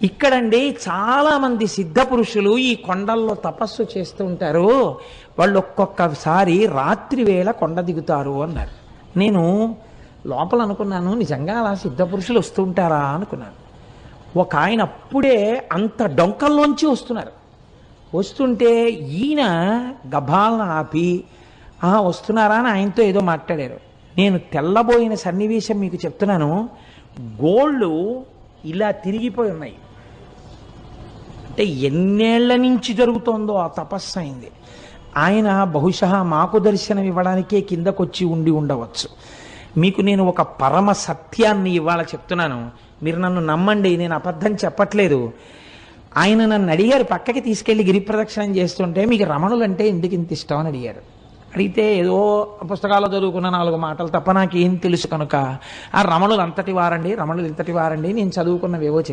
ఇక్కడండి చాలామంది సిద్ధ పురుషులు ఈ కొండల్లో తపస్సు చేస్తూ ఉంటారు. వాళ్ళు ఒక్కొక్కసారి రాత్రి వేళ కొండ దిగుతారు అన్నారు. నేను లోపల అనుకున్నాను, నిజంగా అలా సిద్ధ పురుషులు వస్తుంటారా అనుకున్నాను. ఒక ఆయన అప్పుడే అంత డొంకల్లోంచి వస్తున్నారు. వస్తుంటే ఈయన గభాలను ఆపి వస్తున్నారా అని ఆయనతో ఏదో మాట్లాడారు. నేను తెల్లబోయిన సన్నివేశం మీకు చెప్తున్నాను. గోళ్ళు ఇలా తిరిగిపోయి ఉన్నాయి. అంటే ఎన్నేళ్ల నుంచి జరుగుతోందో ఆ తపస్సు అయింది. ఆయన బహుశా మాకు దర్శనం ఇవ్వడానికే కిందకొచ్చి ఉండి ఉండవచ్చు. మీకు నేను ఒక పరమ సత్యాన్ని ఇవాళ చెప్తున్నాను, మీరు నన్ను నమ్మండి, నేను అబద్ధం చెప్పట్లేదు. ఆయన నన్ను అడిగారు, పక్కకి తీసుకెళ్లి గిరి ప్రదక్షిణం చేస్తుంటే మీకు రమణులు అంటే ఎందుకు ఇంత ఇష్టం అని అడిగారు. అడిగితే ఏదో పుస్తకాల్లో చదువుకున్న 4 మాటలు తప్ప నాకేం తెలుసు కనుక, ఆ రమణులు అంతటి వారండి, రమణులు ఇంతటి వారండి, నేను చదువుకున్నవేవో చెప్పి